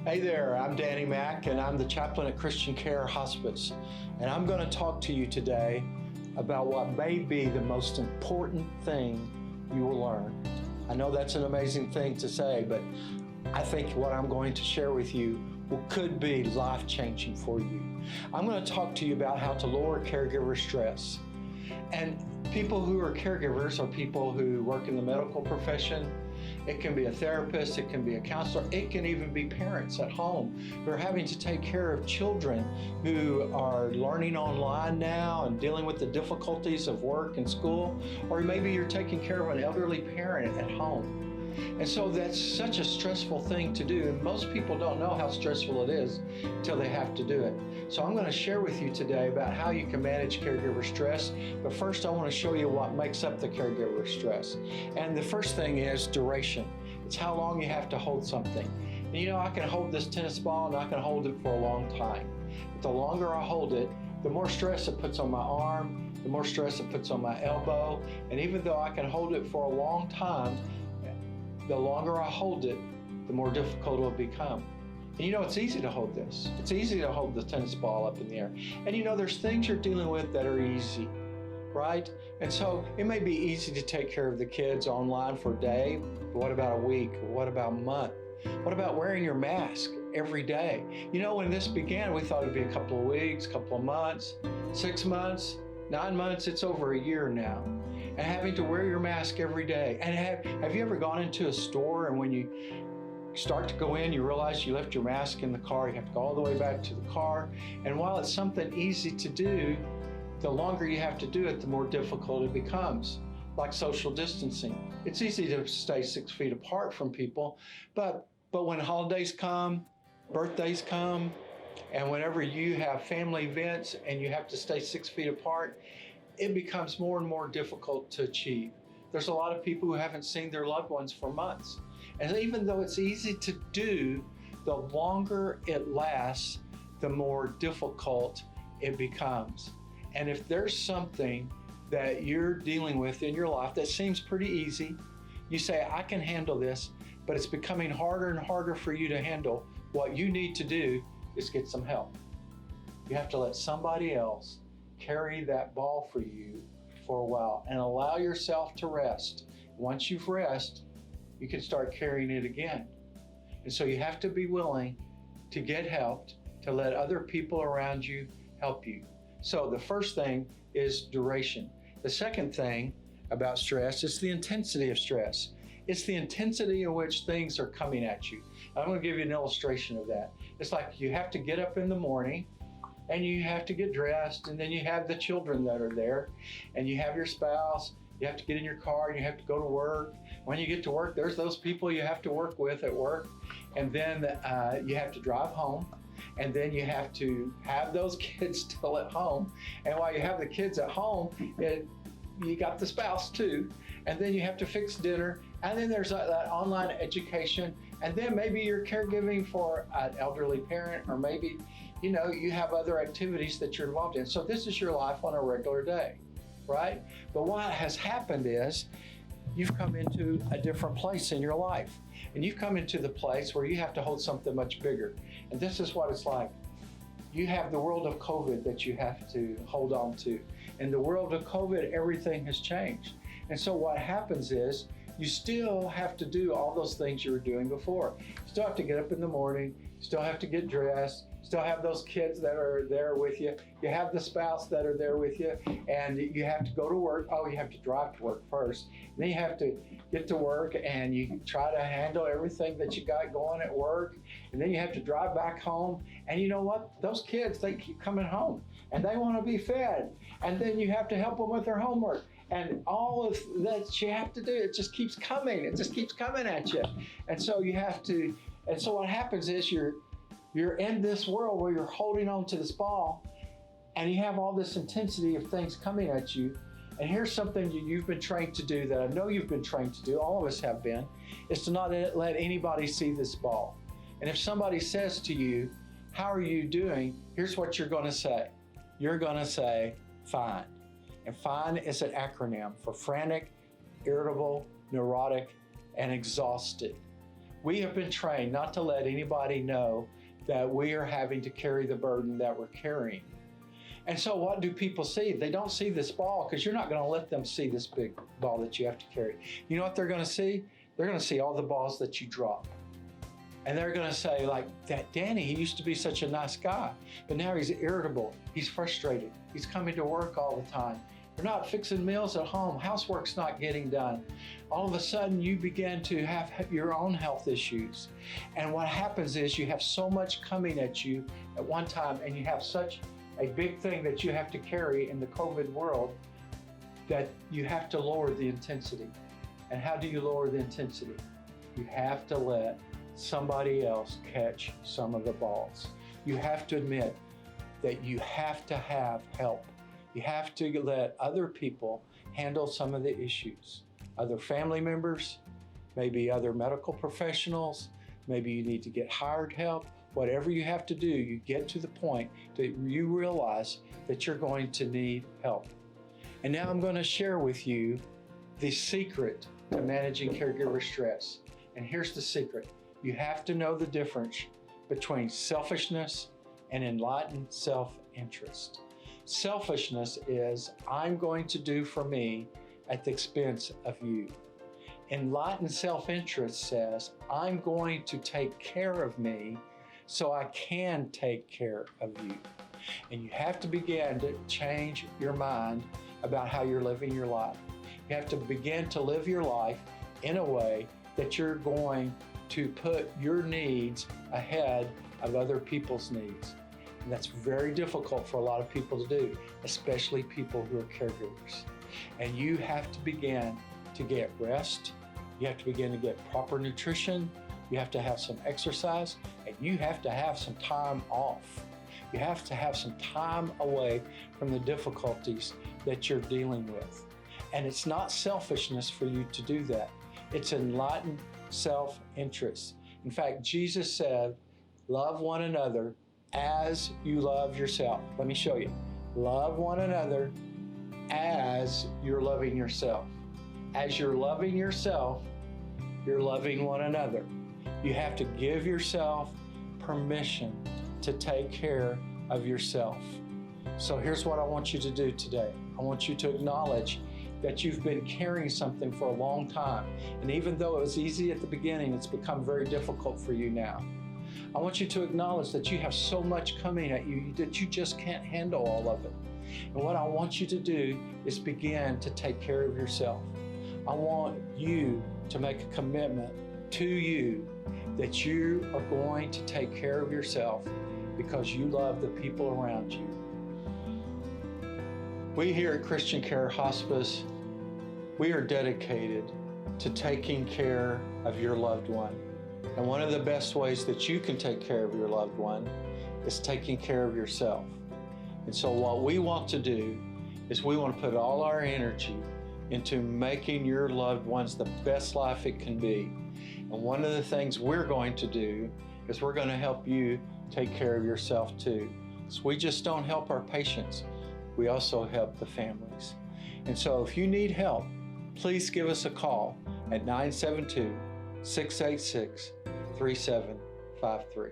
Hey there, I'm Danny Mack, and I'm the chaplain at Christian Care Hospice. And I'm going to talk to you today about what may be the most important thing you will learn. I know that's an amazing thing to say, but I think what I'm going to share with you could be life-changing for you. I'm going to talk to you about how to lower caregiver stress. And people who are caregivers are people who work in the medical profession. It can be a therapist, it can be a counselor, it can even be parents at home who are having to take care of children who are learning online now and dealing with the difficulties of work and school, or maybe you're taking care of an elderly parent at home. And so that's such a stressful thing to do, and most people don't know how stressful it is until they have to do it. So I'm going to share with you today about how you can manage caregiver stress, but first I want to show you what makes up the caregiver stress. And the first thing is duration. It's how long you have to hold something. And you know, I can hold this tennis ball and I can hold it for a long time. But the longer I hold it, the more stress it puts on my arm, the more stress it puts on my elbow, and even though I can hold it for a long time, the longer I hold it, the more difficult it will become. And you know, it's easy to hold this. It's easy to hold the tennis ball up in the air. And you know, there's things you're dealing with that are easy, right? And so it may be easy to take care of the kids online for a day, but what about a week? What about a month? What about wearing your mask every day? You know, when this began, we thought it'd be a couple of weeks, couple of months, 6 months, 9 months, it's over a year now. And having to wear your mask every day. And have you ever gone into a store and when you start to go in, you realize you left your mask in the car, you have to go all the way back to the car. And while it's something easy to do, the longer you have to do it, the more difficult it becomes. Like social distancing. It's easy to stay 6 feet apart from people, but when holidays come, birthdays come, and whenever you have family events and you have to stay 6 feet apart, it becomes more and more difficult to achieve. There's a lot of people who haven't seen their loved ones for months. And even though it's easy to do, the longer it lasts, the more difficult it becomes. And if there's something that you're dealing with in your life that seems pretty easy, you say, I can handle this, but it's becoming harder and harder for you to handle, what you need to do is get some help. You have to let somebody else carry that ball for you for a while and allow yourself to rest. Once you've rested, you can start carrying it again. And so you have to be willing to get helped, to let other people around you help you. So the first thing is duration. The second thing about stress is the intensity of stress. It's the intensity in which things are coming at you. I'm going to give you an illustration of that. It's like you have to get up in the morning and you have to get dressed, and then you have the children that are there, and you have your spouse, you have to get in your car, and you have to go to work. When you get to work, there's those people you have to work with at work, and then you have to drive home, and then you have to have those kids still at home, and while you have the kids at home, you got the spouse too, and then you have to fix dinner, and then there's that online education, and then maybe you're caregiving for an elderly parent, or maybe you know, you have other activities that you're involved in. So this is your life on a regular day, right? But what has happened is you've come into a different place in your life. And you've come into the place where you have to hold something much bigger. And this is what it's like. You have the world of COVID that you have to hold on to. In the world of COVID, everything has changed. And so what happens is you still have to do all those things you were doing before. You still have to get up in the morning, you still have to get dressed, still have those kids that are there with you. You have the spouse that are there with you, and you have to go to work. Oh, you have to drive to work first. And then you have to get to work and you try to handle everything that you got going at work. And then you have to drive back home. And you know what? Those kids, they keep coming home and they want to be fed. And then you have to help them with their homework. And all of that you have to do, it just keeps coming. It just keeps coming at you. And so you have to, and so what happens is you're in this world where you're holding on to this ball and you have all this intensity of things coming at you. And here's something you've been trained to do that I know you've been trained to do, all of us have been, is to not let anybody see this ball. And if somebody says to you, how are you doing? Here's what you're going to say. You're going to say, fine. And FINE is an acronym for frantic, irritable, neurotic, and exhausted. We have been trained not to let anybody know that we are having to carry the burden that we're carrying. And so what do people see? They don't see this ball because you're not going to let them see this big ball that you have to carry. You know what they're going to see? They're going to see all the balls that you drop. And they're going to say, like, that Danny, he used to be such a nice guy, but now he's irritable. He's frustrated. He's coming to work all the time. You're not fixing meals at home. Housework's not getting done. All of a sudden, you begin to have your own health issues. And what happens is you have so much coming at you at one time, and you have such a big thing that you have to carry in the COVID world that you have to lower the intensity. And how do you lower the intensity? You have to let somebody else catch some of the balls. You have to admit that you have to have help. You have to let other people handle some of the issues. Other family members, maybe other medical professionals, maybe you need to get hired help. Whatever you have to do, you get to the point that you realize that you're going to need help. And now I'm going to share with you the secret to managing caregiver stress. And here's the secret. You have to know the difference between selfishness and enlightened self-interest. Selfishness is, I'm going to do for me at the expense of you. Enlightened self-interest says, I'm going to take care of me so I can take care of you. And you have to begin to change your mind about how you're living your life. You have to begin to live your life in a way that you're going to put your needs ahead of other people's needs. And that's very difficult for a lot of people to do, especially people who are caregivers. And you have to begin to get rest. You have to begin to get proper nutrition. You have to have some exercise, and you have to have some time off. You have to have some time away from the difficulties that you're dealing with. And it's not selfishness for you to do that. It's enlightened self-interest. In fact, Jesus said, love one another as you love yourself. Let me show you. Love one another as you're loving yourself. As you're loving yourself, you're loving one another. You have to give yourself permission to take care of yourself. So here's what I want you to do today. I want you to acknowledge that you've been carrying something for a long time. And even though it was easy at the beginning, it's become very difficult for you now. I want you to acknowledge that you have so much coming at you that you just can't handle all of it. And what I want you to do is begin to take care of yourself. I want you to make a commitment to you that you are going to take care of yourself because you love the people around you. We here at Christian Care Hospice, we are dedicated to taking care of your loved one. And one of the best ways that you can take care of your loved one is taking care of yourself. And so what we want to do is we want to put all our energy into making your loved ones the best life it can be. And one of the things we're going to do is we're going to help you take care of yourself too. So we just don't help our patients, we also help the families. And so if you need help, please give us a call at 972-686-3753.